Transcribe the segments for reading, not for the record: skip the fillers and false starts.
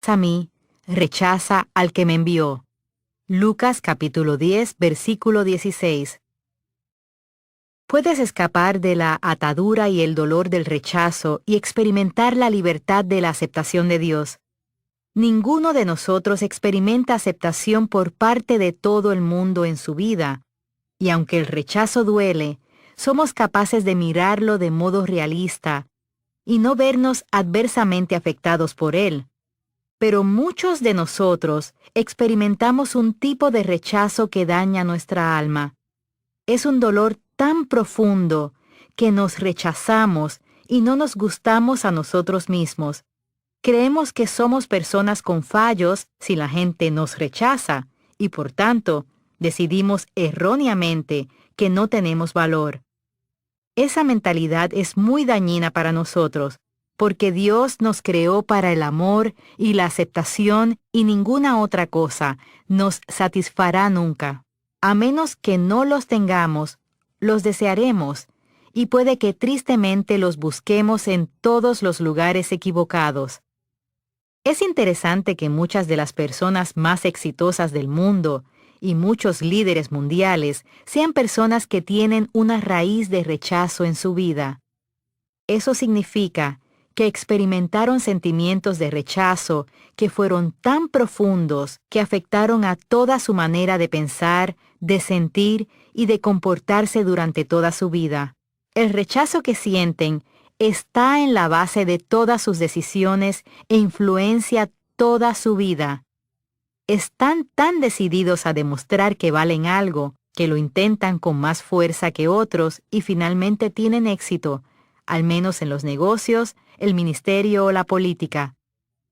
a mí, rechaza al que me envió. Lucas capítulo 10, versículo 16. Puedes escapar de la atadura y el dolor del rechazo y experimentar la libertad de la aceptación de Dios. Ninguno de nosotros experimenta aceptación por parte de todo el mundo en su vida, y aunque el rechazo duele, somos capaces de mirarlo de modo realista y no vernos adversamente afectados por él. Pero muchos de nosotros experimentamos un tipo de rechazo que daña nuestra alma. Es un dolor tan profundo que nos rechazamos y no nos gustamos a nosotros mismos. Creemos que somos personas con fallos si la gente nos rechaza y por tanto decidimos erróneamente que no tenemos valor. Esa mentalidad es muy dañina para nosotros porque Dios nos creó para el amor y la aceptación y ninguna otra cosa nos satisfará nunca. A menos que no los tengamos, los desearemos, y puede que tristemente los busquemos en todos los lugares equivocados. Es interesante que muchas de las personas más exitosas del mundo y muchos líderes mundiales sean personas que tienen una raíz de rechazo en su vida. Eso significa que experimentaron sentimientos de rechazo que fueron tan profundos que afectaron a toda su manera de pensar, de sentir y de comportarse durante toda su vida. El rechazo que sienten está en la base de todas sus decisiones e influencia toda su vida. Están tan decididos a demostrar que valen algo, que lo intentan con más fuerza que otros y finalmente tienen éxito, al menos en los negocios, el ministerio o la política.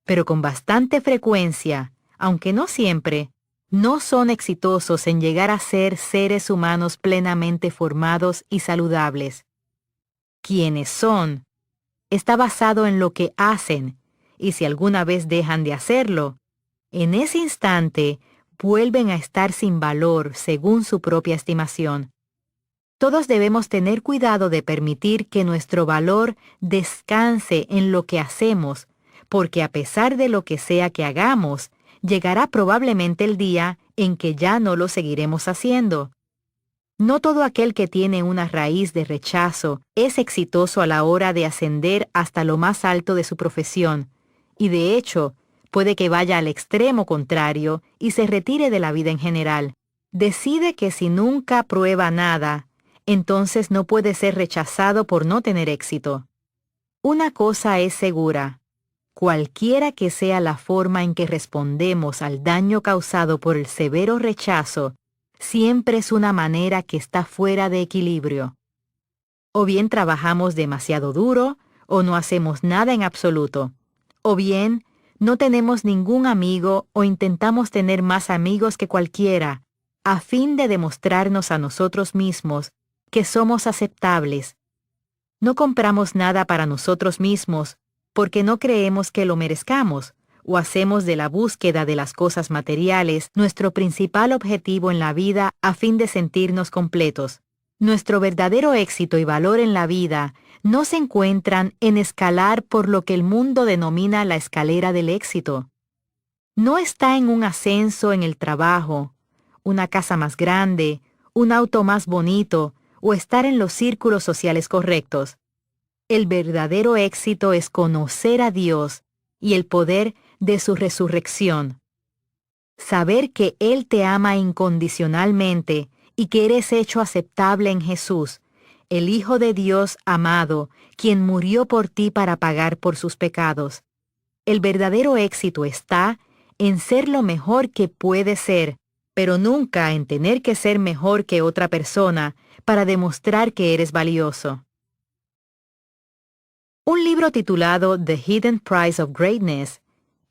Pero con bastante frecuencia, aunque no siempre, no son exitosos en llegar a ser seres humanos plenamente formados y saludables. ¿Quiénes son? Está basado en lo que hacen, y si alguna vez dejan de hacerlo, en ese instante vuelven a estar sin valor según su propia estimación. Todos debemos tener cuidado de permitir que nuestro valor descanse en lo que hacemos, porque a pesar de lo que sea que hagamos, llegará probablemente el día en que ya no lo seguiremos haciendo. No todo aquel que tiene una raíz de rechazo es exitoso a la hora de ascender hasta lo más alto de su profesión, y de hecho, puede que vaya al extremo contrario y se retire de la vida en general. Decide que si nunca prueba nada, entonces no puede ser rechazado por no tener éxito. Una cosa es segura: cualquiera que sea la forma en que respondemos al daño causado por el severo rechazo, siempre es una manera que está fuera de equilibrio. O bien trabajamos demasiado duro, o no hacemos nada en absoluto. O bien, no tenemos ningún amigo o intentamos tener más amigos que cualquiera, a fin de demostrarnos a nosotros mismos que somos aceptables. No compramos nada para nosotros mismos porque no creemos que lo merezcamos, o hacemos de la búsqueda de las cosas materiales nuestro principal objetivo en la vida a fin de sentirnos completos. Nuestro verdadero éxito y valor en la vida no se encuentran en escalar por lo que el mundo denomina la escalera del éxito. No está en un ascenso en el trabajo, una casa más grande, un auto más bonito o estar en los círculos sociales correctos. El verdadero éxito es conocer a Dios y el poder de su resurrección. Saber que Él te ama incondicionalmente y que eres hecho aceptable en Jesús, el Hijo de Dios amado, quien murió por ti para pagar por sus pecados. El verdadero éxito está en ser lo mejor que puedes ser, pero nunca en tener que ser mejor que otra persona para demostrar que eres valioso. Un libro titulado The Hidden Price of Greatness,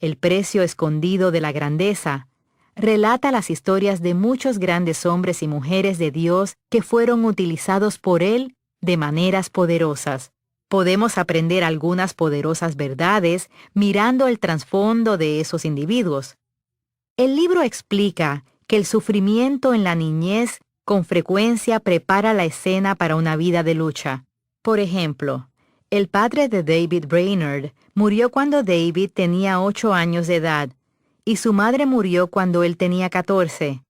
El precio escondido de la grandeza, relata las historias de muchos grandes hombres y mujeres de Dios que fueron utilizados por Él de maneras poderosas. Podemos aprender algunas poderosas verdades mirando el trasfondo de esos individuos. El libro explica que el sufrimiento en la niñez con frecuencia prepara la escena para una vida de lucha. Por ejemplo, El padre de David Brainerd murió cuando David tenía 8 años de edad, y su madre murió cuando él tenía 14.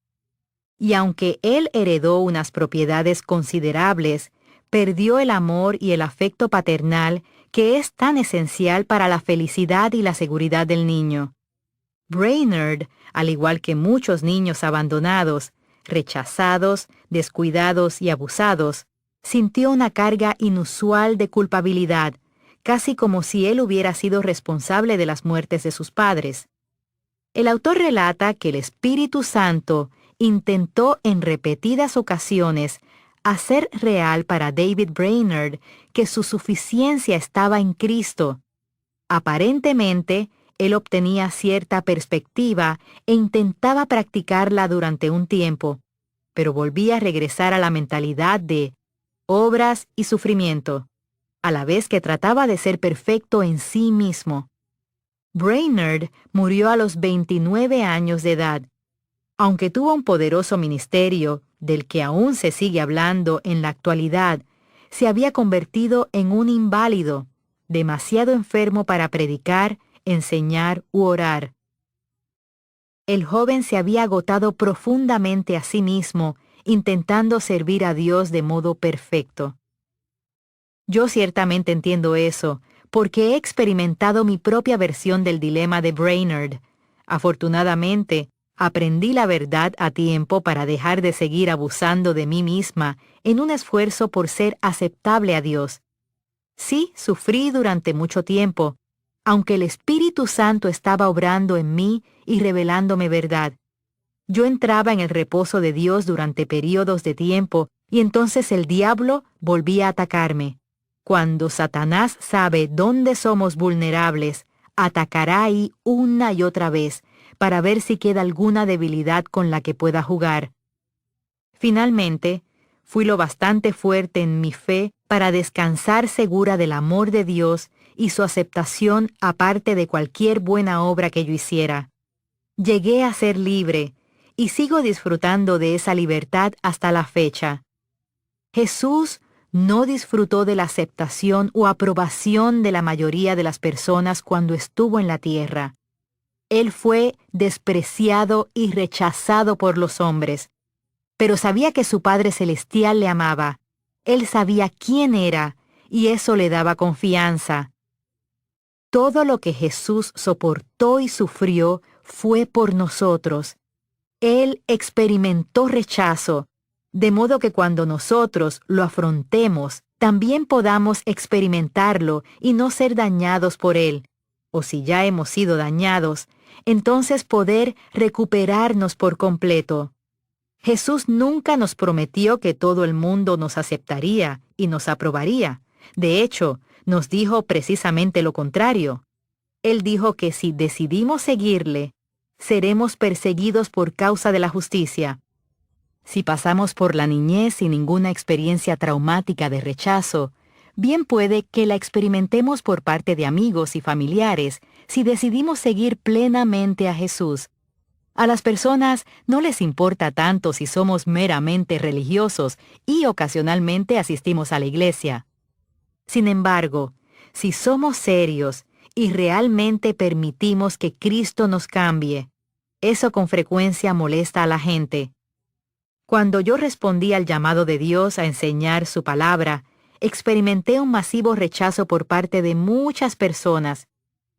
Y aunque él heredó unas propiedades considerables, perdió el amor y el afecto paternal que es tan esencial para la felicidad y la seguridad del niño. Brainerd, al igual que muchos niños abandonados, rechazados, descuidados y abusados, sintió una carga inusual de culpabilidad, casi como si él hubiera sido responsable de las muertes de sus padres. El autor relata que el Espíritu Santo intentó en repetidas ocasiones hacer real para David Brainerd que su suficiencia estaba en Cristo. Aparentemente, él obtenía cierta perspectiva e intentaba practicarla durante un tiempo, pero volvía a regresar a la mentalidad de obras y sufrimiento, a la vez que trataba de ser perfecto en sí mismo. Brainerd murió a los 29 años de edad. Aunque tuvo un poderoso ministerio, del que aún se sigue hablando en la actualidad, se había convertido en un inválido, demasiado enfermo para predicar, enseñar u orar. El joven se había agotado profundamente a sí mismo, intentando servir a Dios de modo perfecto. Yo ciertamente entiendo eso, porque he experimentado mi propia versión del dilema de Brainerd. Afortunadamente, aprendí la verdad a tiempo para dejar de seguir abusando de mí misma en un esfuerzo por ser aceptable a Dios. Sí, sufrí durante mucho tiempo, aunque el Espíritu Santo estaba obrando en mí y revelándome verdad. Yo entraba en el reposo de Dios durante períodos de tiempo y entonces el diablo volvía a atacarme. Cuando Satanás sabe dónde somos vulnerables, atacará ahí una y otra vez para ver si queda alguna debilidad con la que pueda jugar. Finalmente, fui lo bastante fuerte en mi fe para descansar segura del amor de Dios y su aceptación aparte de cualquier buena obra que yo hiciera. Llegué a ser libre y sigo disfrutando de esa libertad hasta la fecha. Jesús no disfrutó de la aceptación o aprobación de la mayoría de las personas cuando estuvo en la tierra. Él fue despreciado y rechazado por los hombres, pero sabía que su Padre Celestial le amaba. Él sabía quién era, y eso le daba confianza. Todo lo que Jesús soportó y sufrió fue por nosotros. Él experimentó rechazo, de modo que cuando nosotros lo afrontemos, también podamos experimentarlo y no ser dañados por él. O si ya hemos sido dañados, entonces poder recuperarnos por completo. Jesús nunca nos prometió que todo el mundo nos aceptaría y nos aprobaría. De hecho, nos dijo precisamente lo contrario. Él dijo que si decidimos seguirle, seremos perseguidos por causa de la justicia. Si pasamos por la niñez sin ninguna experiencia traumática de rechazo, bien puede que la experimentemos por parte de amigos y familiares si decidimos seguir plenamente a Jesús. A las personas no les importa tanto si somos meramente religiosos y ocasionalmente asistimos a la iglesia. Sin embargo, si somos serios y realmente permitimos que Cristo nos cambie, eso con frecuencia molesta a la gente. Cuando yo respondí al llamado de Dios a enseñar su palabra, experimenté un masivo rechazo por parte de muchas personas,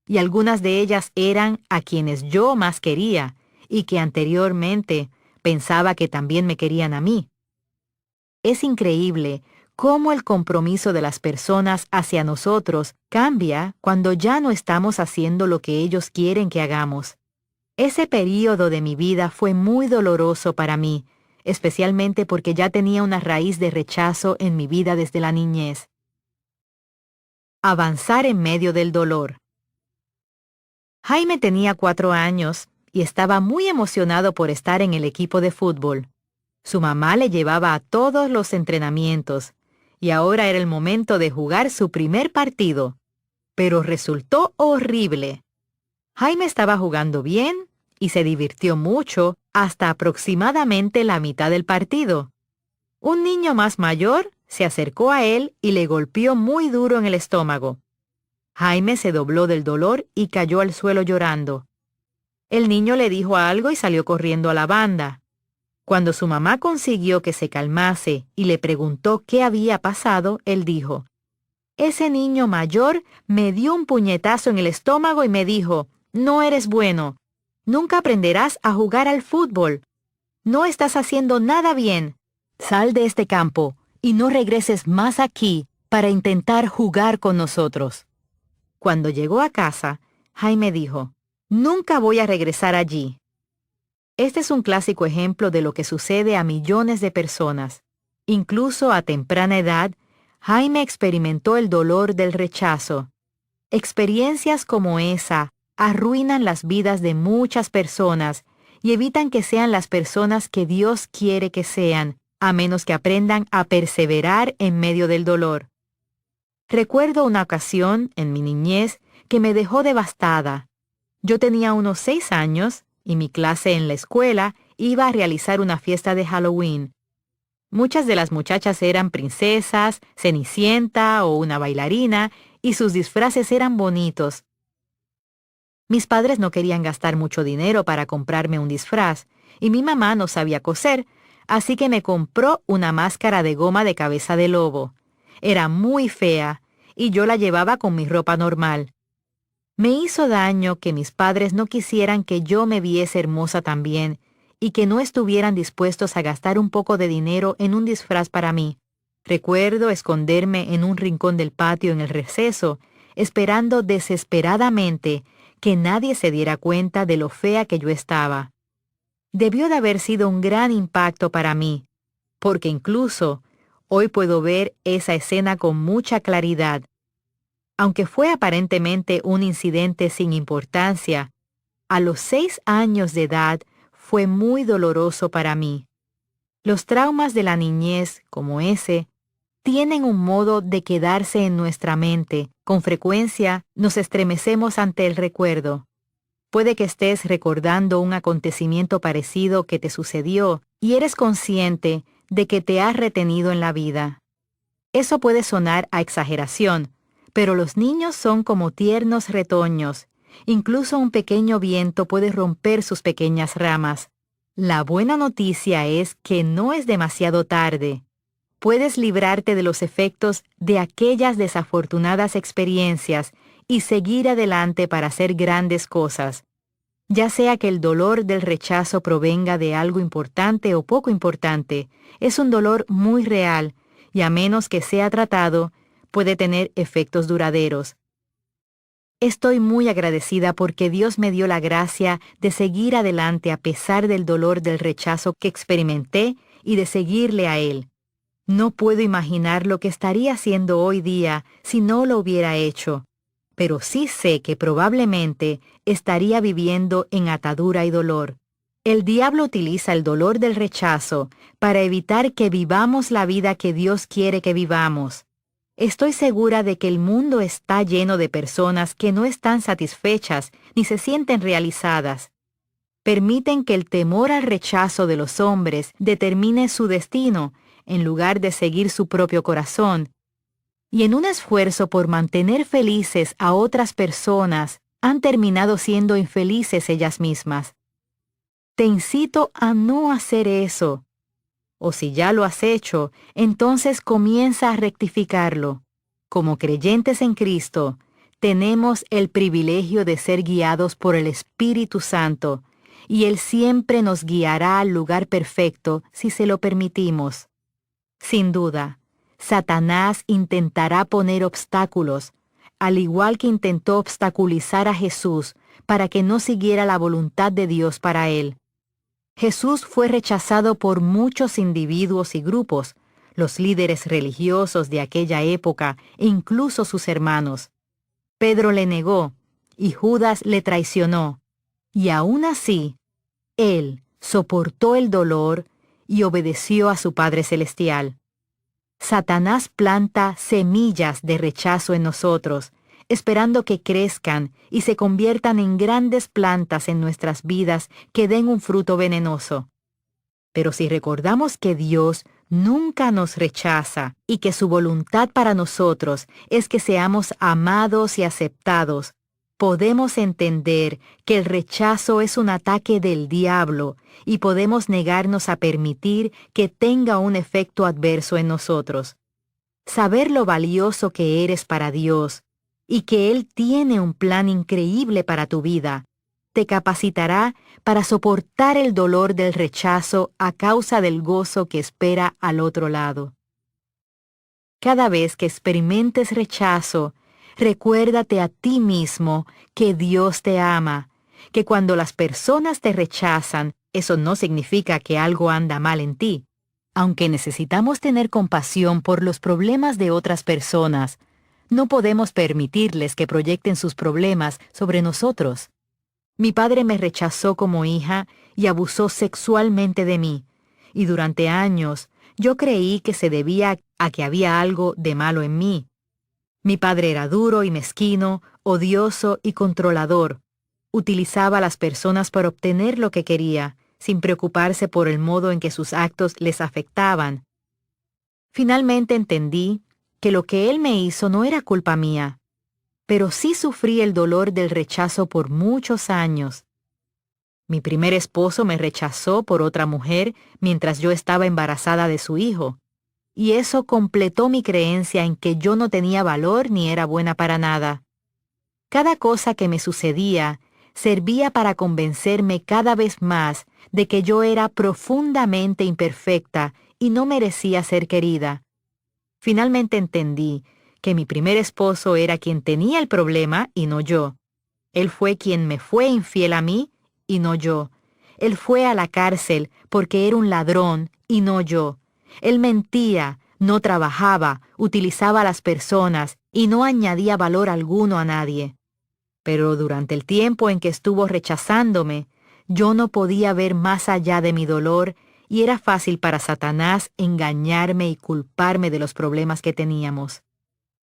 y algunas de ellas eran a quienes yo más quería y que anteriormente pensaba que también me querían a mí. Es increíble cómo el compromiso de las personas hacia nosotros cambia cuando ya no estamos haciendo lo que ellos quieren que hagamos. Ese período de mi vida fue muy doloroso para mí, especialmente porque ya tenía una raíz de rechazo en mi vida desde la niñez. Avanzar en medio del dolor. Jaime tenía 4 años y estaba muy emocionado por estar en el equipo de fútbol. Su mamá le llevaba a todos los entrenamientos, y ahora era el momento de jugar su primer partido. Pero resultó horrible. Jaime estaba jugando bien y se divirtió mucho hasta aproximadamente la mitad del partido. Un niño más mayor se acercó a él y le golpeó muy duro en el estómago. Jaime se dobló del dolor y cayó al suelo llorando. El niño le dijo algo y salió corriendo a la banda. Cuando su mamá consiguió que se calmase y le preguntó qué había pasado, él dijo: «Ese niño mayor me dio un puñetazo en el estómago y me dijo: no eres bueno. Nunca aprenderás a jugar al fútbol. No estás haciendo nada bien. Sal de este campo y no regreses más aquí para intentar jugar con nosotros». Cuando llegó a casa, Jaime dijo: «Nunca voy a regresar allí». Este es un clásico ejemplo de lo que sucede a millones de personas. Incluso a temprana edad, Jaime experimentó el dolor del rechazo. Experiencias como esa arruinan las vidas de muchas personas y evitan que sean las personas que Dios quiere que sean, a menos que aprendan a perseverar en medio del dolor. Recuerdo una ocasión, en mi niñez, que me dejó devastada. Yo tenía unos 6 años y mi clase en la escuela iba a realizar una fiesta de Halloween. Muchas de las muchachas eran princesas, Cenicienta o una bailarina, y sus disfraces eran bonitos. Mis padres no querían gastar mucho dinero para comprarme un disfraz, y mi mamá no sabía coser, así que me compró una máscara de goma de cabeza de lobo. Era muy fea, y yo la llevaba con mi ropa normal. Me hizo daño que mis padres no quisieran que yo me viese hermosa también, y que no estuvieran dispuestos a gastar un poco de dinero en un disfraz para mí. Recuerdo esconderme en un rincón del patio en el receso, esperando desesperadamente que nadie se diera cuenta de lo fea que yo estaba. Debió de haber sido un gran impacto para mí, porque incluso hoy puedo ver esa escena con mucha claridad. Aunque fue aparentemente un incidente sin importancia, a los 6 años de edad fue muy doloroso para mí. Los traumas de la niñez, como ese, tienen un modo de quedarse en nuestra mente. Con frecuencia nos estremecemos ante el recuerdo. Puede que estés recordando un acontecimiento parecido que te sucedió y eres consciente de que te has retenido en la vida. Eso puede sonar a exageración, pero los niños son como tiernos retoños. Incluso un pequeño viento puede romper sus pequeñas ramas. La buena noticia es que no es demasiado tarde. Puedes librarte de los efectos de aquellas desafortunadas experiencias y seguir adelante para hacer grandes cosas. Ya sea que el dolor del rechazo provenga de algo importante o poco importante, es un dolor muy real y a menos que sea tratado, puede tener efectos duraderos. Estoy muy agradecida porque Dios me dio la gracia de seguir adelante a pesar del dolor del rechazo que experimenté y de seguirle a Él. No puedo imaginar lo que estaría haciendo hoy día si no lo hubiera hecho, pero sí sé que probablemente estaría viviendo en atadura y dolor. El diablo utiliza el dolor del rechazo para evitar que vivamos la vida que Dios quiere que vivamos. Estoy segura de que el mundo está lleno de personas que no están satisfechas ni se sienten realizadas. Permiten que el temor al rechazo de los hombres determine su destino en lugar de seguir su propio corazón. Y en un esfuerzo por mantener felices a otras personas, han terminado siendo infelices ellas mismas. Te incito a no hacer eso. O si ya lo has hecho, entonces comienza a rectificarlo. Como creyentes en Cristo, tenemos el privilegio de ser guiados por el Espíritu Santo, y Él siempre nos guiará al lugar perfecto si se lo permitimos. Sin duda, Satanás intentará poner obstáculos, al igual que intentó obstaculizar a Jesús para que no siguiera la voluntad de Dios para él. Jesús fue rechazado por muchos individuos y grupos, los líderes religiosos de aquella época e incluso sus hermanos. Pedro le negó y Judas le traicionó, y aún así, él soportó el dolor y obedeció a su Padre Celestial. Satanás planta semillas de rechazo en nosotros, esperando que crezcan y se conviertan en grandes plantas en nuestras vidas que den un fruto venenoso. Pero si recordamos que Dios nunca nos rechaza y que su voluntad para nosotros es que seamos amados y aceptados, podemos entender que el rechazo es un ataque del diablo y podemos negarnos a permitir que tenga un efecto adverso en nosotros. Saber lo valioso que eres para Dios y que Él tiene un plan increíble para tu vida te capacitará para soportar el dolor del rechazo a causa del gozo que espera al otro lado. Cada vez que experimentes rechazo, recuérdate a ti mismo que Dios te ama, que cuando las personas te rechazan, eso no significa que algo anda mal en ti. Aunque necesitamos tener compasión por los problemas de otras personas, no podemos permitirles que proyecten sus problemas sobre nosotros. Mi padre me rechazó como hija y abusó sexualmente de mí, y durante años yo creí que se debía a que había algo de malo en mí. Mi padre era duro y mezquino, odioso y controlador. Utilizaba a las personas para obtener lo que quería, sin preocuparse por el modo en que sus actos les afectaban. Finalmente entendí que lo que él me hizo no era culpa mía, pero sí sufrí el dolor del rechazo por muchos años. Mi primer esposo me rechazó por otra mujer mientras yo estaba embarazada de su hijo, y eso completó mi creencia en que yo no tenía valor ni era buena para nada. Cada cosa que me sucedía servía para convencerme cada vez más de que yo era profundamente imperfecta y no merecía ser querida. Finalmente entendí que mi primer esposo era quien tenía el problema y no yo. Él fue quien me fue infiel a mí y no yo. Él fue a la cárcel porque era un ladrón y no yo. Él mentía, no trabajaba, utilizaba a las personas y no añadía valor alguno a nadie. Pero durante el tiempo en que estuvo rechazándome, yo no podía ver más allá de mi dolor y era fácil para Satanás engañarme y culparme de los problemas que teníamos.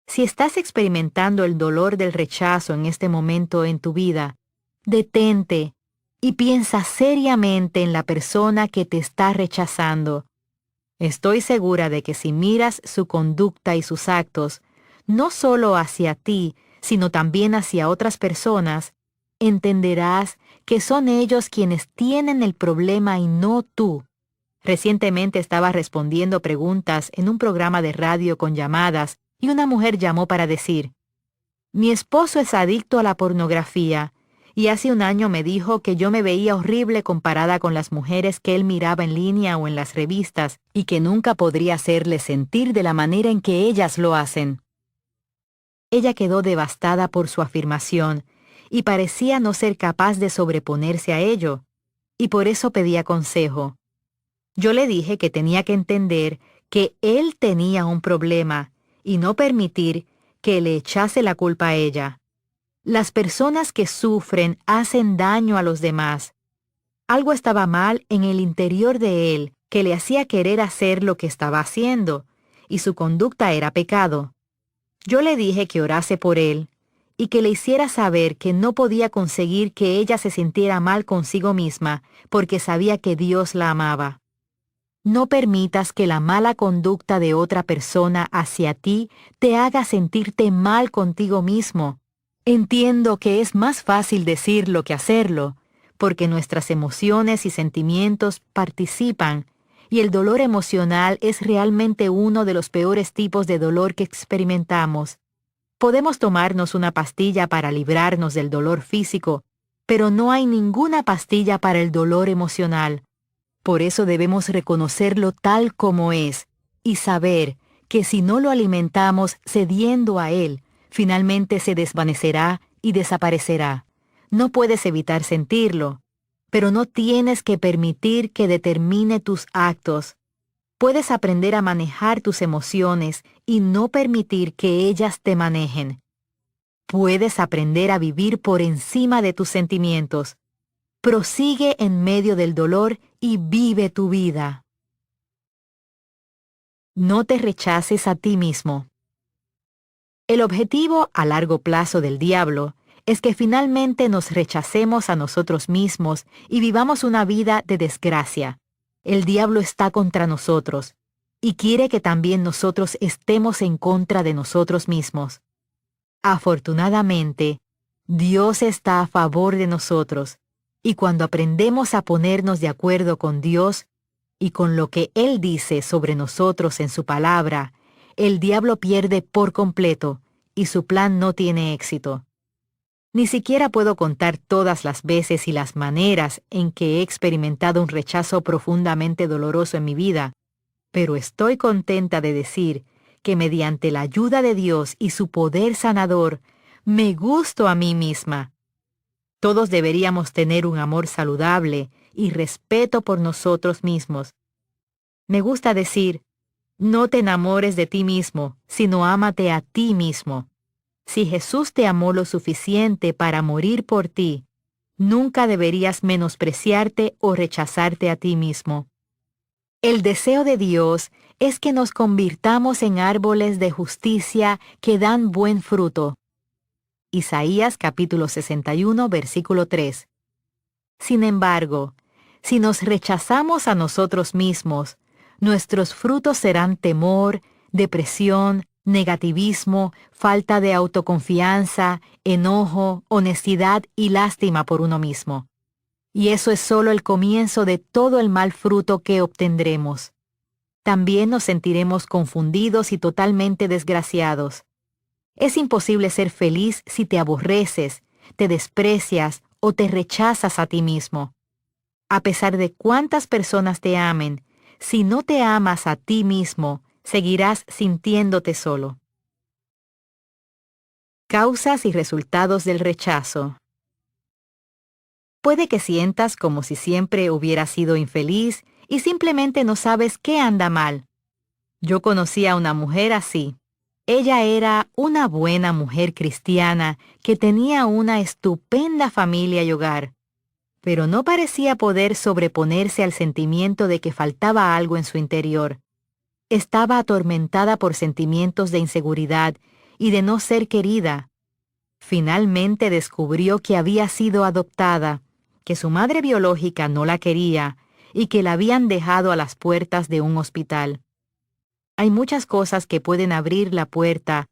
Si estás experimentando el dolor del rechazo en este momento en tu vida, detente y piensa seriamente en la persona que te está rechazando. Estoy segura de que si miras su conducta y sus actos, no solo hacia ti, sino también hacia otras personas, entenderás que son ellos quienes tienen el problema y no tú. Recientemente estaba respondiendo preguntas en un programa de radio con llamadas y una mujer llamó para decir: mi esposo es adicto a la pornografía y hace un año me dijo que yo me veía horrible comparada con las mujeres que él miraba en línea o en las revistas y que nunca podría hacerle sentir de la manera en que ellas lo hacen. Ella quedó devastada por su afirmación y parecía no ser capaz de sobreponerse a ello, y por eso pedía consejo. Yo le dije que tenía que entender que él tenía un problema y no permitir que le echase la culpa a ella. Las personas que sufren hacen daño a los demás. Algo estaba mal en el interior de él que le hacía querer hacer lo que estaba haciendo, y su conducta era pecado. Yo le dije que orase por él y que le hiciera saber que no podía conseguir que ella se sintiera mal consigo misma porque sabía que Dios la amaba. No permitas que la mala conducta de otra persona hacia ti te haga sentirte mal contigo mismo. Entiendo que es más fácil decirlo que hacerlo, porque nuestras emociones y sentimientos participan, y el dolor emocional es realmente uno de los peores tipos de dolor que experimentamos. Podemos tomarnos una pastilla para librarnos del dolor físico, pero no hay ninguna pastilla para el dolor emocional. Por eso debemos reconocerlo tal como es y saber que si no lo alimentamos cediendo a él, finalmente se desvanecerá y desaparecerá. No puedes evitar sentirlo, pero no tienes que permitir que determine tus actos. Puedes aprender a manejar tus emociones y no permitir que ellas te manejen. Puedes aprender a vivir por encima de tus sentimientos. Prosigue en medio del dolor y vive tu vida. No te rechaces a ti mismo. El objetivo a largo plazo del diablo es que finalmente nos rechacemos a nosotros mismos y vivamos una vida de desgracia. El diablo está contra nosotros. y quiere que también nosotros estemos en contra de nosotros mismos. Afortunadamente, Dios está a favor de nosotros, y cuando aprendemos a ponernos de acuerdo con Dios y con lo que Él dice sobre nosotros en su palabra, el diablo pierde por completo y su plan no tiene éxito. Ni siquiera puedo contar todas las veces y las maneras en que he experimentado un rechazo profundamente doloroso en mi vida, pero estoy contenta de decir que mediante la ayuda de Dios y su poder sanador, me gusto a mí misma. Todos deberíamos tener un amor saludable y respeto por nosotros mismos. Me gusta decir, no te enamores de ti mismo, sino ámate a ti mismo. Si Jesús te amó lo suficiente para morir por ti, nunca deberías menospreciarte o rechazarte a ti mismo. El deseo de Dios es que nos convirtamos en árboles de justicia que dan buen fruto. Isaías capítulo 61, versículo 3. Sin embargo, si nos rechazamos a nosotros mismos, nuestros frutos serán temor, depresión, negativismo, falta de autoconfianza, enojo, honestidad y lástima por uno mismo. Y eso es solo el comienzo de todo el mal fruto que obtendremos. También nos sentiremos confundidos y totalmente desgraciados. Es imposible ser feliz si te aborreces, te desprecias o te rechazas a ti mismo. A pesar de cuántas personas te amen, si no te amas a ti mismo, seguirás sintiéndote solo. Causas y resultados del rechazo. Puede que sientas como si siempre hubieras sido infeliz y simplemente no sabes qué anda mal. Yo conocí a una mujer así. Ella era una buena mujer cristiana que tenía una estupenda familia y hogar, pero no parecía poder sobreponerse al sentimiento de que faltaba algo en su interior. Estaba atormentada por sentimientos de inseguridad y de no ser querida. Finalmente descubrió que había sido adoptada, que su madre biológica no la quería y que la habían dejado a las puertas de un hospital. Hay muchas cosas que pueden abrir la puerta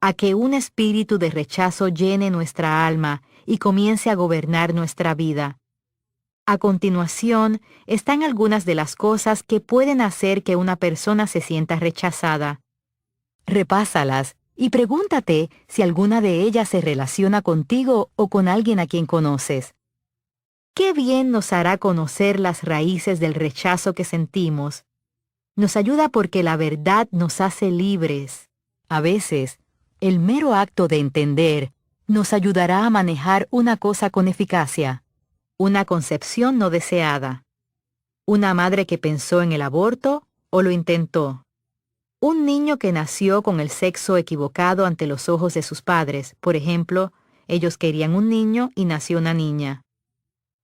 a que un espíritu de rechazo llene nuestra alma y comience a gobernar nuestra vida. A continuación están algunas de las cosas que pueden hacer que una persona se sienta rechazada. Repásalas y pregúntate si alguna de ellas se relaciona contigo o con alguien a quien conoces. Qué bien nos hará conocer las raíces del rechazo que sentimos. Nos ayuda porque la verdad nos hace libres. A veces, el mero acto de entender nos ayudará a manejar una cosa con eficacia. Una concepción no deseada. Una madre que pensó en el aborto o lo intentó. Un niño que nació con el sexo equivocado ante los ojos de sus padres. Por ejemplo, ellos querían un niño y nació una niña.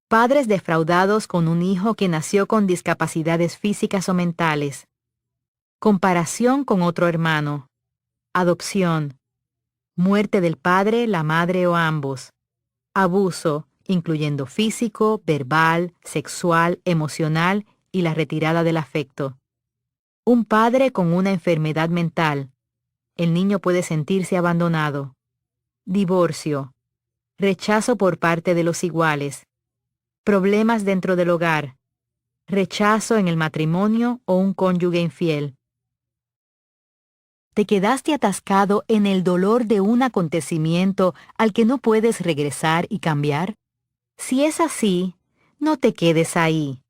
Padres defraudados con un hijo que nació con discapacidades físicas o mentales. Comparación con otro hermano. Adopción. Muerte del padre, la madre o ambos. Abuso, incluyendo físico, verbal, sexual, emocional y la retirada del afecto. Un padre con una enfermedad mental. El niño puede sentirse abandonado. Divorcio. Rechazo por parte de los iguales. Problemas dentro del hogar. Rechazo en el matrimonio o un cónyuge infiel. ¿Te quedaste atascado en el dolor de un acontecimiento al que no puedes regresar y cambiar? Si es así, no te quedes ahí.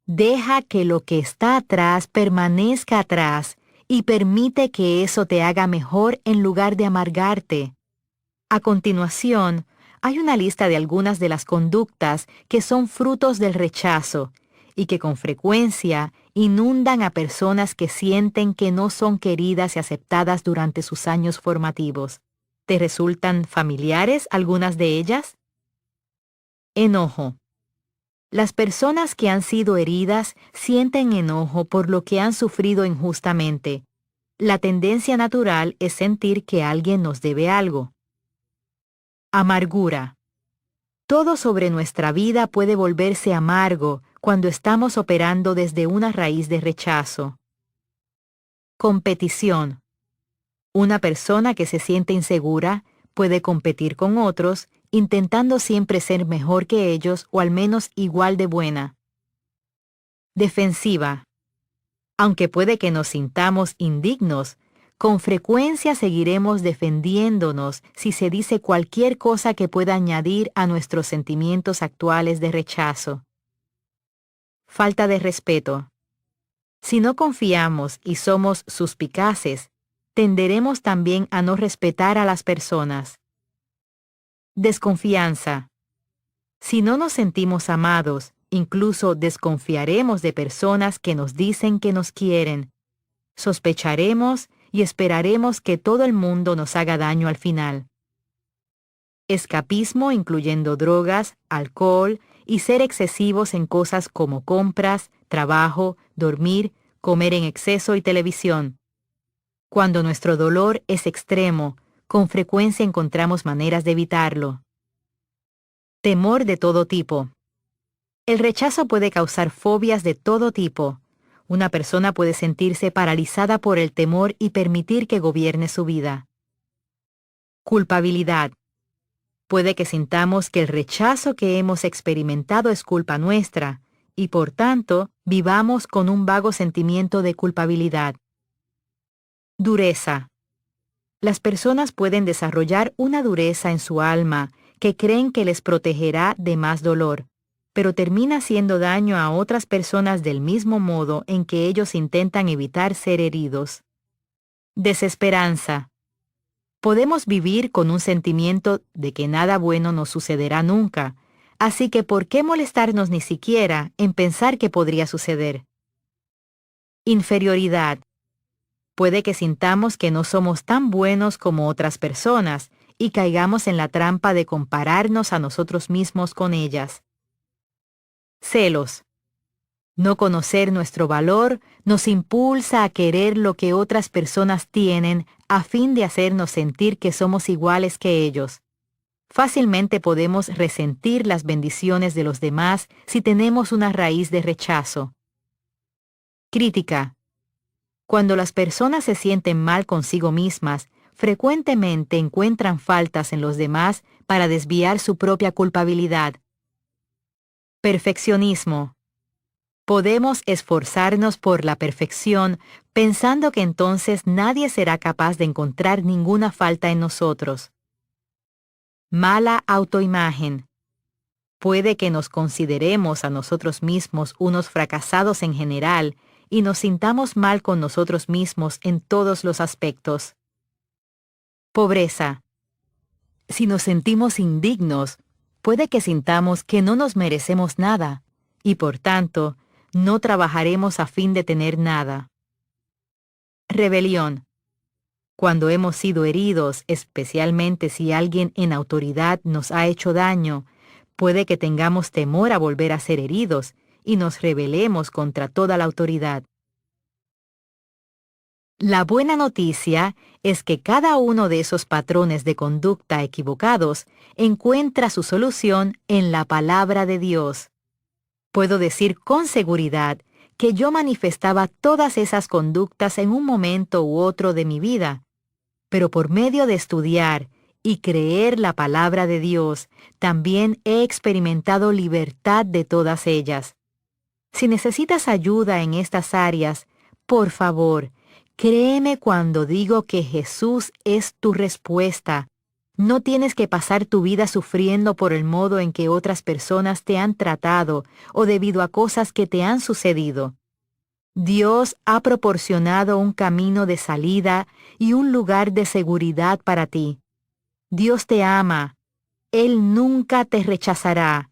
Deja que lo que está atrás permanezca atrás y permite que eso te haga mejor en lugar de amargarte. A continuación, hay una lista de algunas de las conductas que son frutos del rechazo y que con frecuencia inundan a personas que sienten que no son queridas y aceptadas durante sus años formativos. ¿Te resultan familiares algunas de ellas? Enojo. Las personas que han sido heridas sienten enojo por lo que han sufrido injustamente. La tendencia natural es sentir que alguien nos debe algo. Amargura. Todo sobre nuestra vida puede volverse amargo cuando estamos operando desde una raíz de rechazo. Competición. Una persona que se siente insegura puede competir con otros, intentando siempre ser mejor que ellos o al menos igual de buena. Defensiva. Aunque puede que nos sintamos indignos, con frecuencia seguiremos defendiéndonos si se dice cualquier cosa que pueda añadir a nuestros sentimientos actuales de rechazo. Falta de respeto. Si no confiamos y somos suspicaces, tenderemos también a no respetar a las personas. Desconfianza. Si no nos sentimos amados, incluso desconfiaremos de personas que nos dicen que nos quieren. Sospecharemos y esperaremos que todo el mundo nos haga daño al final. Escapismo incluyendo drogas, alcohol y ser excesivos en cosas como compras, trabajo, dormir, comer en exceso y televisión. Cuando nuestro dolor es extremo, con frecuencia encontramos maneras de evitarlo. Temor de todo tipo. El rechazo puede causar fobias de todo tipo. Una persona puede sentirse paralizada por el temor y permitir que gobierne su vida. Culpabilidad. Puede que sintamos que el rechazo que hemos experimentado es culpa nuestra, y por tanto, vivamos con un vago sentimiento de culpabilidad. Dureza. Las personas pueden desarrollar una dureza en su alma que creen que les protegerá de más dolor, pero termina haciendo daño a otras personas del mismo modo en que ellos intentan evitar ser heridos. Desesperanza. Podemos vivir con un sentimiento de que nada bueno nos sucederá nunca, así que ¿por qué molestarnos ni siquiera en pensar que podría suceder? Inferioridad. Puede que sintamos que no somos tan buenos como otras personas y caigamos en la trampa de compararnos a nosotros mismos con ellas. Celos. No conocer nuestro valor nos impulsa a querer lo que otras personas tienen a fin de hacernos sentir que somos iguales que ellos. Fácilmente podemos resentir las bendiciones de los demás si tenemos una raíz de rechazo. Crítica. Cuando las personas se sienten mal consigo mismas, frecuentemente encuentran faltas en los demás para desviar su propia culpabilidad. Perfeccionismo. Podemos esforzarnos por la perfección pensando que entonces nadie será capaz de encontrar ninguna falta en nosotros. Mala autoimagen. Puede que nos consideremos a nosotros mismos unos fracasados en general y nos sintamos mal con nosotros mismos en todos los aspectos. Pobreza. Si nos sentimos indignos, puede que sintamos que no nos merecemos nada y por tanto, no trabajaremos a fin de tener nada. Rebelión. Cuando hemos sido heridos, especialmente si alguien en autoridad nos ha hecho daño, puede que tengamos temor a volver a ser heridos y nos rebelemos contra toda la autoridad. La buena noticia es que cada uno de esos patrones de conducta equivocados encuentra su solución en la palabra de Dios. Puedo decir con seguridad que yo manifestaba todas esas conductas en un momento u otro de mi vida, pero por medio de estudiar y creer la palabra de Dios, también he experimentado libertad de todas ellas. Si necesitas ayuda en estas áreas, por favor, créeme cuando digo que Jesús es tu respuesta. No tienes que pasar tu vida sufriendo por el modo en que otras personas te han tratado o debido a cosas que te han sucedido. Dios ha proporcionado un camino de salida y un lugar de seguridad para ti. Dios te ama. Él nunca te rechazará.